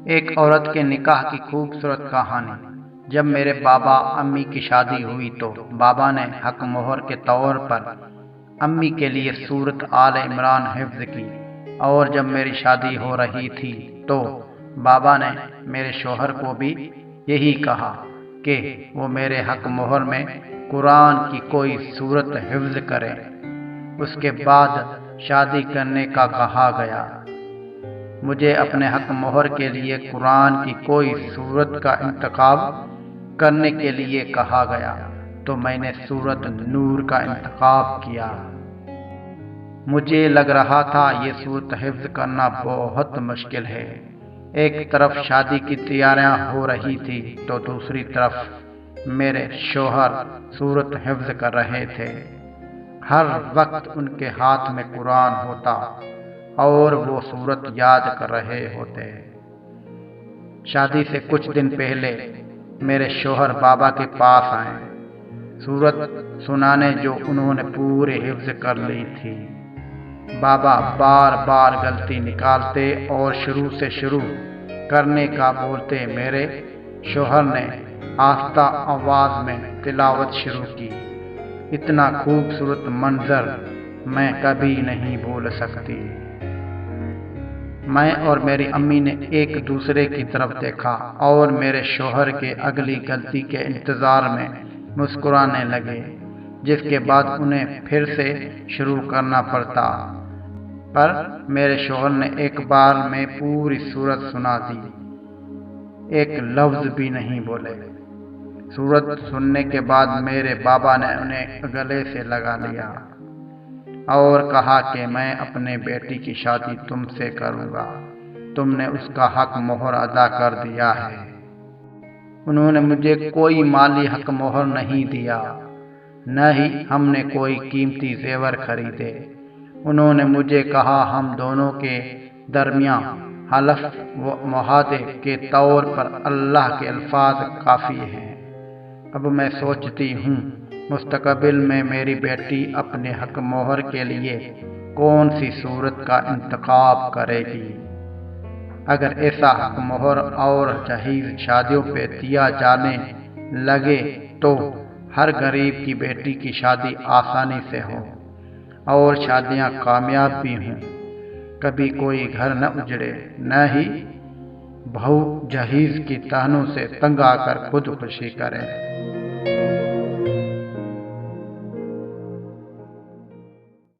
ایک عورت کے نکاح کی خوبصورت کہانی۔ جب میرے بابا امی کی شادی ہوئی تو بابا نے حق مہر کے طور پر امی کے لیے سورت آل عمران حفظ کی، اور جب میری شادی ہو رہی تھی تو بابا نے میرے شوہر کو بھی یہی کہا کہ وہ میرے حق مہر میں قرآن کی کوئی سورت حفظ کرے۔ اس کے بعد شادی کرنے کا کہا گیا۔ مجھے اپنے حق مہر کے لیے قرآن کی کوئی سورت کا انتخاب کرنے کے لیے کہا گیا تو میں نے سورت نور کا انتخاب کیا۔ مجھے لگ رہا تھا یہ سورت حفظ کرنا بہت مشکل ہے۔ ایک طرف شادی کی تیاریاں ہو رہی تھی تو دوسری طرف میرے شوہر سورت حفظ کر رہے تھے۔ ہر وقت ان کے ہاتھ میں قرآن ہوتا اور وہ سورت یاد کر رہے ہوتے۔ شادی سے کچھ دن پہلے میرے شوہر بابا کے پاس آئے، سورت سنانے جو انہوں نے پورے حفظ کر لی تھی۔ بابا بار بار غلطی نکالتے اور شروع سے شروع کرنے کا بولتے۔ میرے شوہر نے آہستہ آواز میں تلاوت شروع کی۔ اتنا خوبصورت منظر میں کبھی نہیں بھول سکتی۔ میں اور میری امی نے ایک دوسرے کی طرف دیکھا اور میرے شوہر کے اگلی غلطی کے انتظار میں مسکرانے لگے، جس کے بعد انہیں پھر سے شروع کرنا پڑتا، پر میرے شوہر نے ایک بار میں پوری سورت سنا دی، ایک لفظ بھی نہیں بولے۔ سورت سننے کے بعد میرے بابا نے انہیں گلے سے لگا لیا اور کہا کہ میں اپنے بیٹی کی شادی تم سے کروں گا، تم نے اس کا حق مہر ادا کر دیا ہے۔ انہوں نے مجھے کوئی مالی حق مہر نہیں دیا، نہ ہی ہم نے کوئی قیمتی زیور خریدے۔ انہوں نے مجھے کہا ہم دونوں کے درمیان حلف و معاہدے کے طور پر اللہ کے الفاظ کافی ہیں۔ اب میں سوچتی ہوں مستقبل میں میری بیٹی اپنے حق مہر کے لیے کون سی صورت کا انتخاب کرے گی۔ اگر ایسا حق مہر اور جہیز شادیوں پہ دیا جانے لگے تو ہر غریب کی بیٹی کی شادی آسانی سے ہو اور شادیاں کامیاب بھی ہوں، کبھی کوئی گھر نہ اجڑے، نہ ہی بہو جہیز کی تہنوں سے تنگ آ کر خودکشی کرے۔